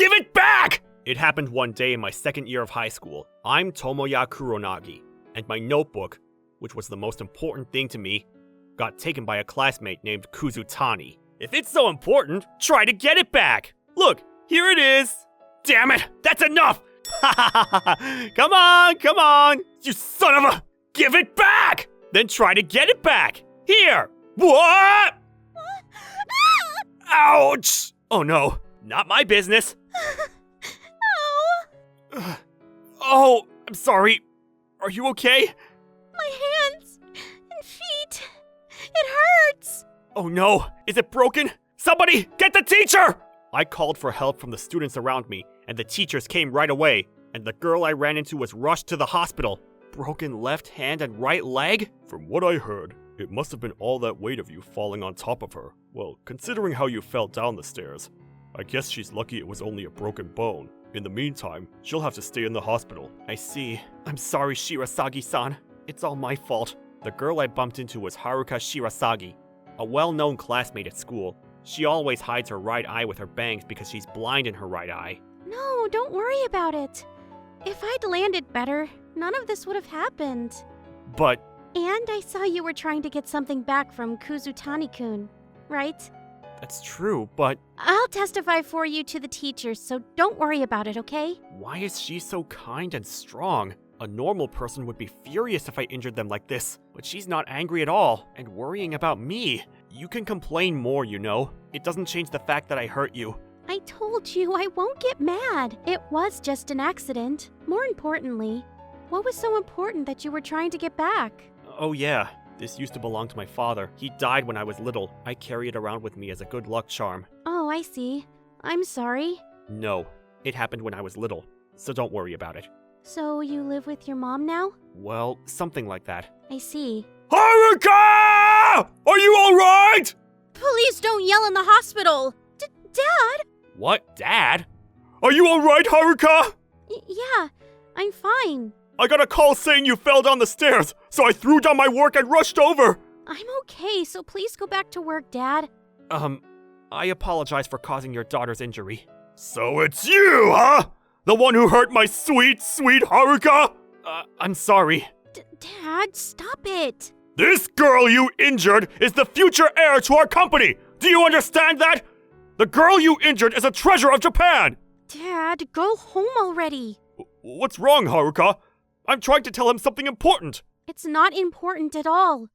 Give it back! It happened one day in my second year of high school. I'm Tomoya Kuronagi, and my notebook, which was the most important thing to me, got taken by a classmate named Kuzutani. If it's so important, try to get it back! Look, here it is! Damn it, that's enough! Come on, you son of a... Give it back! Then try to get it back! Here! What? Ouch! Oh no, not my business. Oh, I'm sorry. Are you okay? My hands and feet. It hurts. Oh no, is it broken? Somebody, get the teacher! I called for help from the students around me, and the teachers came right away, and the girl I ran into was rushed to the hospital. Broken left hand and right leg? From what I heard, it must have been all that weight of you falling on top of her. Well, considering how you fell down the stairs, I guess she's lucky it was only a broken bone. In the meantime, she'll have to stay in the hospital. I see. I'm sorry, Shirasagi-san. It's all my fault. The girl I bumped into was Haruka Shirasagi, a well-known classmate at school. She always hides her right eye with her bangs because she's blind in her right eye. No, don't worry about it. If I'd landed better, none of this would have happened. But... And I saw you were trying to get something back from Kuzutani-kun, right? That's true, but... I'll testify for you to the teachers, so don't worry about it, okay? Why is she so kind and strong? A normal person would be furious if I injured them like this, but she's not angry at all, and worrying about me. You can complain more, you know. It doesn't change the fact that I hurt you. I told you I won't get mad. It was just an accident. More importantly, what was so important that you were trying to get back? Oh yeah, this used to belong to my father. He died when I was little. I carry it around with me as a good luck charm. Oh, I see. I'm sorry. No, it happened when I was little, so don't worry about it. So you live with your mom now? Well, something like that. I see. Haruka! Are you alright? Please don't yell in the hospital! Dad? What, Dad? Are you alright, Haruka? Yeah, I'm fine. I got a call saying you fell down the stairs, so I threw down my work and rushed over. I'm okay, so please go back to work, Dad. I apologize for causing your daughter's injury. So it's you, huh? The one who hurt my sweet, sweet Haruka? I'm sorry. Dad, stop it. This girl you injured is the future heir to our company. Do you understand that? The girl you injured is a treasure of Japan. Dad, go home already. What's wrong, Haruka? I'm trying to tell him something important. It's not important at all.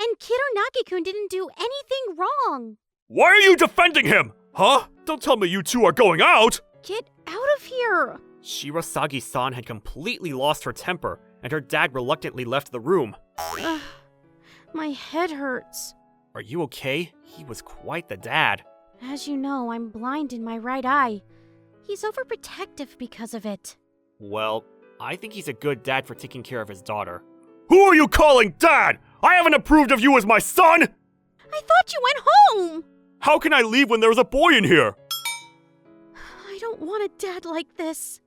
And Kuronagi-kun didn't do anything wrong. Why are you defending him? Huh? Don't tell me you two are going out. Get out of here. Shirasagi-san had completely lost her temper, and her dad reluctantly left the room. My head hurts. Are you okay? He was quite the dad. As you know, I'm blind in my right eye. He's overprotective because of it. Well, I think he's a good dad for taking care of his daughter. Who are you calling dad? I haven't approved of you as my son! I thought you went home! How can I leave when there's a boy in here? I don't want a dad like this.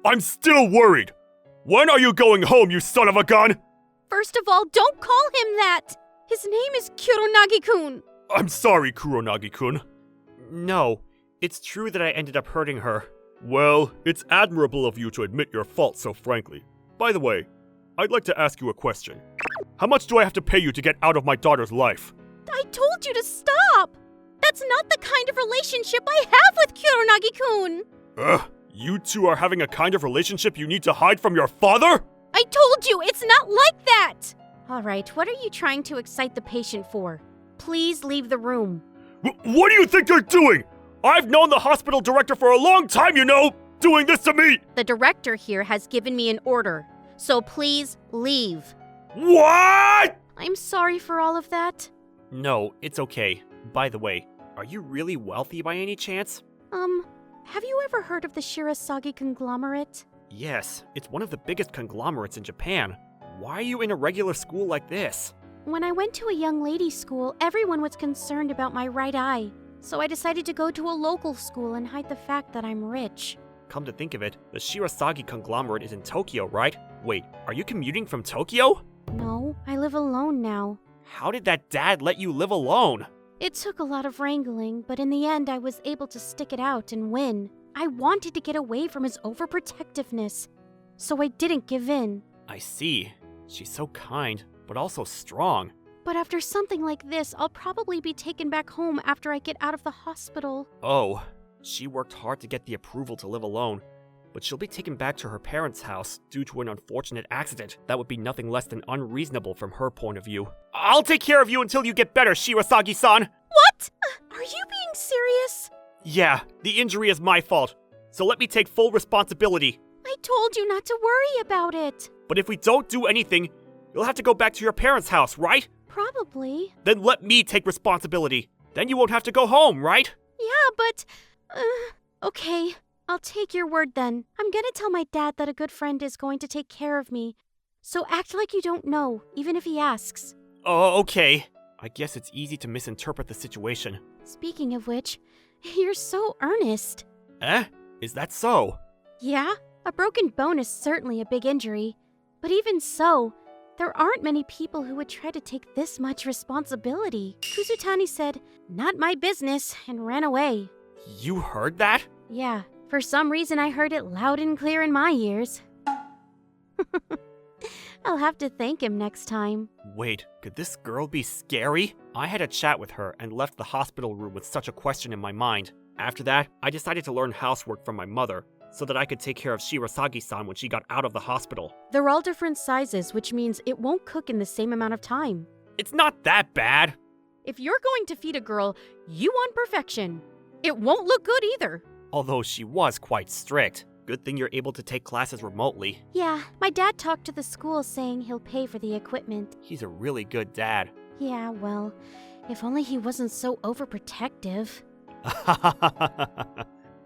I'm still worried. When are you going home, you son of a gun? First of all, don't call him that! His name is Kuronagi-kun. I'm sorry, Kuronagi-kun. No, it's true that I ended up hurting her. Well, it's admirable of you to admit your fault so frankly. By the way, I'd like to ask you a question. How much do I have to pay you to get out of my daughter's life? I told you to stop! That's not the kind of relationship I have with Kuronagi-kun! You two are having a kind of relationship you need to hide from your father? I told you, it's not like that! Alright, what are you trying to excite the patient for? Please leave the room. What do you think you're doing? I've known the hospital director for a long time, you know, doing this to me! The director here has given me an order, so please leave. What?! I'm sorry for all of that. No, it's okay. By the way, are you really wealthy by any chance? Have you ever heard of the Shirasagi conglomerate? Yes, it's one of the biggest conglomerates in Japan. Why are you in a regular school like this? When I went to a young ladies' school, everyone was concerned about my right eye. So I decided to go to a local school and hide the fact that I'm rich. Come to think of it, the Shirasagi conglomerate is in Tokyo, right? Wait, are you commuting from Tokyo? No, I live alone now. How did that dad let you live alone? It took a lot of wrangling, but in the end I was able to stick it out and win. I wanted to get away from his overprotectiveness, so I didn't give in. I see. She's so kind, but also strong. But after something like this, I'll probably be taken back home after I get out of the hospital. Oh, she worked hard to get the approval to live alone, but she'll be taken back to her parents' house due to an unfortunate accident. That would be nothing less than unreasonable from her point of view. I'll take care of you until you get better, Shirasagi-san! What? Are you being serious? Yeah, the injury is my fault, so let me take full responsibility. I told you not to worry about it. But if we don't do anything, you'll have to go back to your parents' house, right? Probably. Then let me take responsibility. Then you won't have to go home, right? Yeah, but... okay. I'll take your word then. I'm gonna tell my dad that a good friend is going to take care of me. So act like you don't know, even if he asks. Oh, okay. I guess it's easy to misinterpret the situation. Speaking of which, you're so earnest. Eh? Is that so? Yeah, a broken bone is certainly a big injury. But even so, there aren't many people who would try to take this much responsibility. Kuzutani said, "Not my business," and ran away. You heard that? Yeah, for some reason I heard it loud and clear in my ears. I'll have to thank him next time. Wait, could this girl be scary? I had a chat with her and left the hospital room with such a question in my mind. After that, I decided to learn housework from my mother, so that I could take care of Shirasagi-san when she got out of the hospital. They're all different sizes, which means it won't cook in the same amount of time. It's not that bad. If you're going to feed a girl, you want perfection. It won't look good either. Although she was quite strict. Good thing you're able to take classes remotely. Yeah, my dad talked to the school saying he'll pay for the equipment. He's a really good dad. Yeah, well, if only he wasn't so overprotective.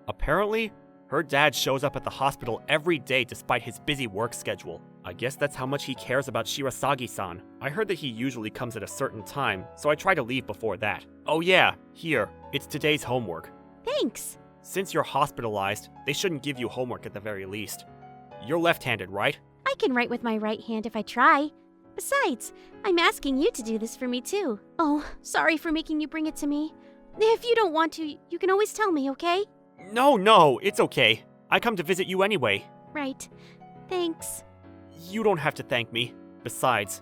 Apparently, her dad shows up at the hospital every day despite his busy work schedule. I guess that's how much he cares about Shirasagi-san. I heard that he usually comes at a certain time, so I try to leave before that. Oh yeah, here, it's today's homework. Thanks. Since you're hospitalized, they shouldn't give you homework at the very least. You're left-handed, right? I can write with my right hand if I try. Besides, I'm asking you to do this for me too. Oh, sorry for making you bring it to me. If you don't want to, you can always tell me, okay? No, it's okay. I come to visit you anyway. Right. Thanks. You don't have to thank me. Besides,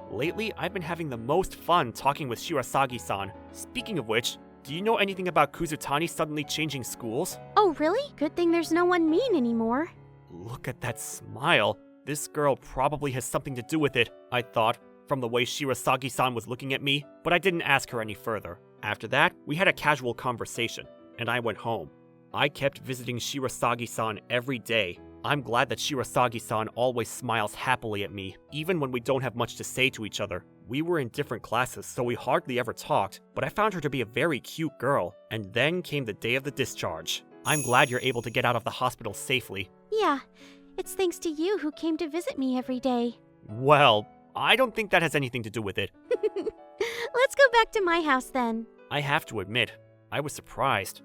lately I've been having the most fun talking with Shirasagi-san. Speaking of which, do you know anything about Kuzutani suddenly changing schools? Oh, really? Good thing there's no one mean anymore. Look at that smile. This girl probably has something to do with it, I thought, from the way Shirasagi-san was looking at me, but I didn't ask her any further. After that, we had a casual conversation, and I went home. I kept visiting Shirasagi-san every day. I'm glad that Shirasagi-san always smiles happily at me, even when we don't have much to say to each other. We were in different classes, so we hardly ever talked, but I found her to be a very cute girl. And then came the day of the discharge. I'm glad you're able to get out of the hospital safely. Yeah, it's thanks to you who came to visit me every day. Well, I don't think that has anything to do with it. Let's go back to my house then. I have to admit, I was surprised.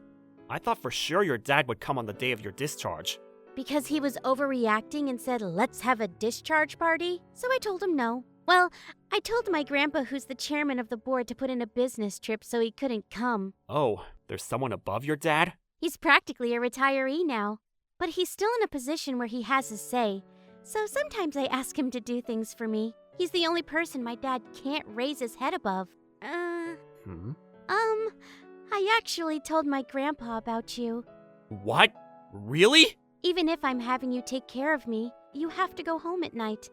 I thought for sure your dad would come on the day of your discharge. Because he was overreacting and said, "Let's have a discharge party?" So I told him no. Well, I told my grandpa, who's the chairman of the board, to put in a business trip so he couldn't come. Oh, there's someone above your dad? He's practically a retiree now. But he's still in a position where he has his say. So sometimes I ask him to do things for me. He's the only person my dad can't raise his head above. I actually told my grandpa about you. What? Really? Even if I'm having you take care of me, you have to go home at night.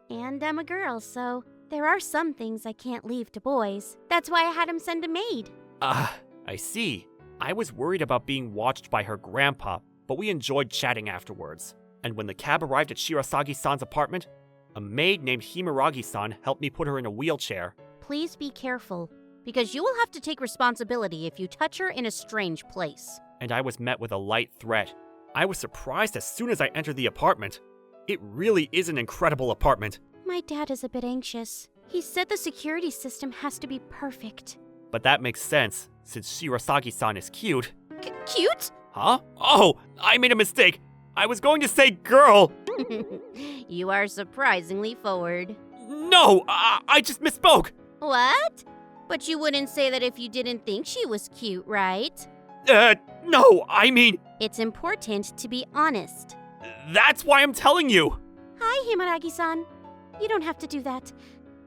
And I'm a girl, so there are some things I can't leave to boys. That's why I had him send a maid. I see. I was worried about being watched by her grandpa, but we enjoyed chatting afterwards. And when the cab arrived at Shirasagi-san's apartment, a maid named Himeragi-san helped me put her in a wheelchair. Please be careful, because you will have to take responsibility if you touch her in a strange place. And I was met with a light threat. I was surprised as soon as I entered the apartment. It really is an incredible apartment. My dad is a bit anxious. He said the security system has to be perfect. But that makes sense, since Shirasagi-san is cute. Cute? Huh? Oh, I made a mistake. I was going to say girl. You are surprisingly forward. No, I just misspoke. What? But you wouldn't say that if you didn't think she was cute, right? No, I mean, It's important to be honest. that's why I'm telling you. Hi, Himaragi-san. You don't have to do that.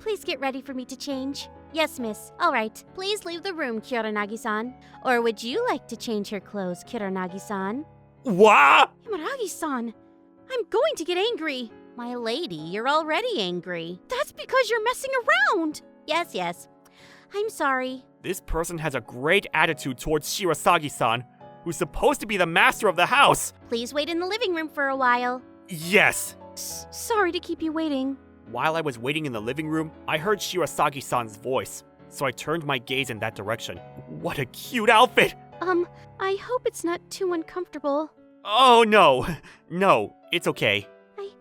Please get ready for me to change. Yes, miss. All right. Please leave the room, Kuronagi-san. Or would you like to change her clothes, Kuronagi-san? What? Himaragi-san, I'm going to get angry. My lady, you're already angry. That's because you're messing around. Yes. I'm sorry. This person has a great attitude towards Shirasagi-san, who's supposed to be the master of the house. Please wait in the living room for a while. Yes. Sorry to keep you waiting. While I was waiting in the living room, I heard Shirasagi-san's voice, so I turned my gaze in that direction. What a cute outfit! I hope it's not too uncomfortable. Oh, no. No, it's okay.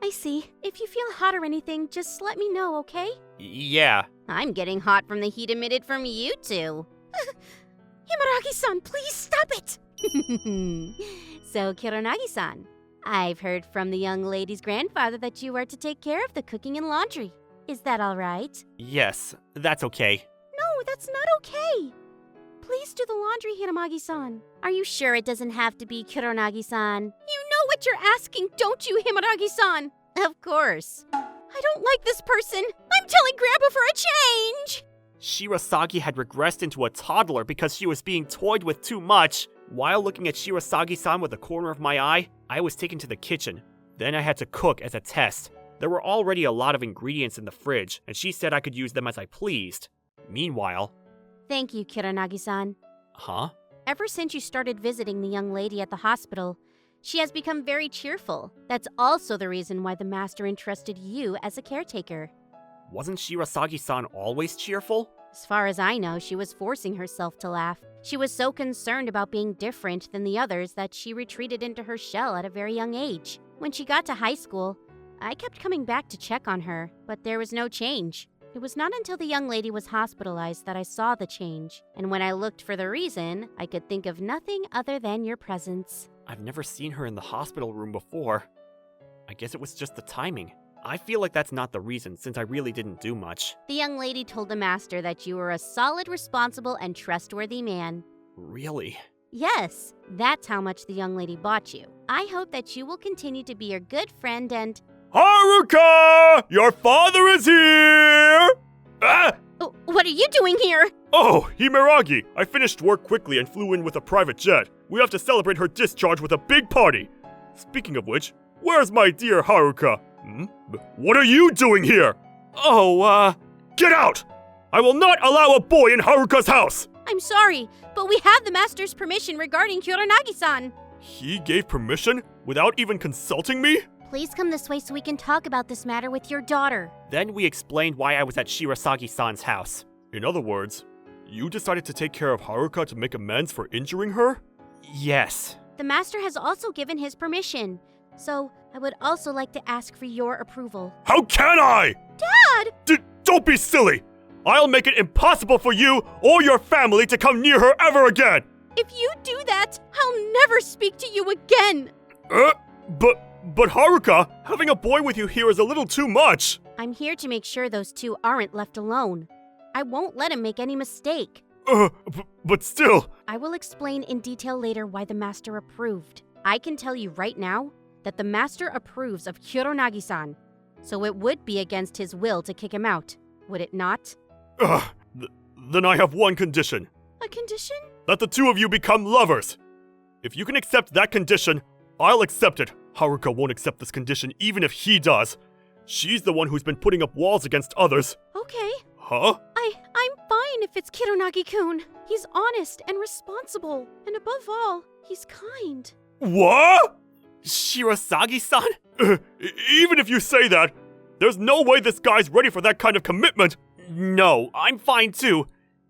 I see. If you feel hot or anything, just let me know, okay? Yeah. I'm getting hot from the heat emitted from you two. Himaragi-san, please stop it! So, Kuronagi-san, I've heard from the young lady's grandfather that you are to take care of the cooking and laundry. Is that all right? Yes, that's okay. No, that's not okay. Please do the laundry, Hiramagi-san. Are you sure it doesn't have to be Kuronagi-san? You know what you're asking, don't you, Himaragi-san? Of course. I don't like this person. I'm telling Grandpa for a change! Shirasagi had regressed into a toddler because she was being toyed with too much. While looking at Shirasagi-san with the corner of my eye, I was taken to the kitchen. Then I had to cook as a test. There were already a lot of ingredients in the fridge, and she said I could use them as I pleased. Meanwhile... Thank you, Kuronagi-san. Huh? Ever since you started visiting the young lady at the hospital, she has become very cheerful. That's also the reason why the master entrusted you as a caretaker. Wasn't Shirasagi-san always cheerful? As far as I know, she was forcing herself to laugh. She was so concerned about being different than the others that she retreated into her shell at a very young age. When she got to high school, I kept coming back to check on her, but there was no change. It was not until the young lady was hospitalized that I saw the change, and when I looked for the reason, I could think of nothing other than your presence. I've never seen her in the hospital room before. I guess it was just the timing. I feel like that's not the reason, since I really didn't do much. The young lady told the master that you were a solid, responsible, and trustworthy man. Really? Yes, that's how much the young lady bought you. I hope that you will continue to be your good friend and... Haruka! Your father is here! Ah! Oh, what are you doing here? Oh, Himaragi! I finished work quickly and flew in with a private jet. We have to celebrate her discharge with a big party. Speaking of which, where's my dear Haruka? What are you doing here? Oh, Get out! I will not allow a boy in Haruka's house! I'm sorry, but we have the master's permission regarding Kuronagi-san. He gave permission without even consulting me? Please come this way so we can talk about this matter with your daughter. Then we explained why I was at Shirasagi-san's house. In other words, you decided to take care of Haruka to make amends for injuring her? Yes. The master has also given his permission, so I would also like to ask for your approval. How can I? Dad! Don't be silly! I'll make it impossible for you or your family to come near her ever again! If you do that, I'll never speak to you again! But Haruka, having a boy with you here is a little too much! I'm here to make sure those two aren't left alone. I won't let him make any mistake. But still... I will explain in detail later why the master approved. I can tell you right now that the master approves of Kuronagi-san, so it would be against his will to kick him out, would it not? Then I have one condition. A condition? That the two of you become lovers. If you can accept that condition, I'll accept it. Haruka won't accept this condition even if he does. She's the one who's been putting up walls against others. Okay. Huh? I'm fine if it's Kuronagi-kun. He's honest and responsible, and above all, he's kind. What? Shirasagi-san? Even if you say that, there's no way this guy's ready for that kind of commitment. No, I'm fine too.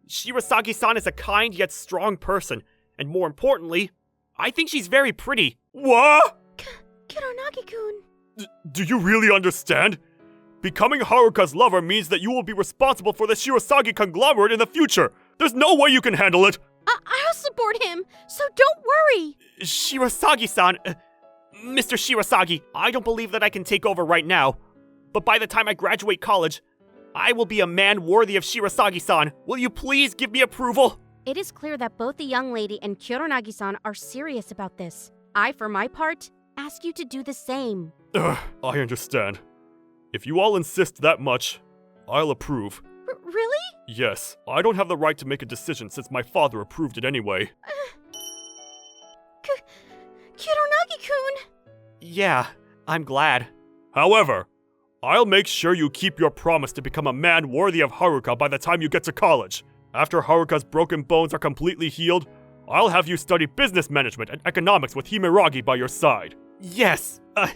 Shirasagi-san is a kind yet strong person, and more importantly, I think she's very pretty. What? Kuronagi-kun. Do you really understand? Becoming Haruka's lover means that you will be responsible for the Shirasagi conglomerate in the future. There's no way you can handle it. I'll support him, so don't worry. Shirasagi-san, Mr. Shirasagi, I don't believe that I can take over right now. But by the time I graduate college, I will be a man worthy of Shirasagi-san. Will you please give me approval? It is clear that both the young lady and Kuronagi-san are serious about this. I, for my part, ask you to do the same. Ugh, I understand. If you all insist that much, I'll approve. Really? Yes, I don't have the right to make a decision since my father approved it anyway. Kuronagi-kun! Yeah, I'm glad. However, I'll make sure you keep your promise to become a man worthy of Haruka by the time you get to college. After Haruka's broken bones are completely healed, I'll have you study business management and economics with Himeragi by your side. Yes, I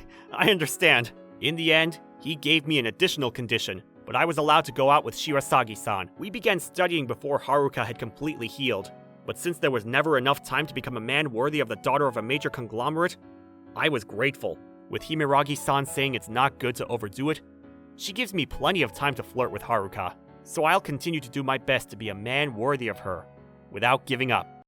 understand. In the end, he gave me an additional condition, but I was allowed to go out with Shirasagi-san. We began studying before Haruka had completely healed, but since there was never enough time to become a man worthy of the daughter of a major conglomerate, I was grateful. With Himeragi-san saying it's not good to overdo it, she gives me plenty of time to flirt with Haruka, so I'll continue to do my best to be a man worthy of her, without giving up.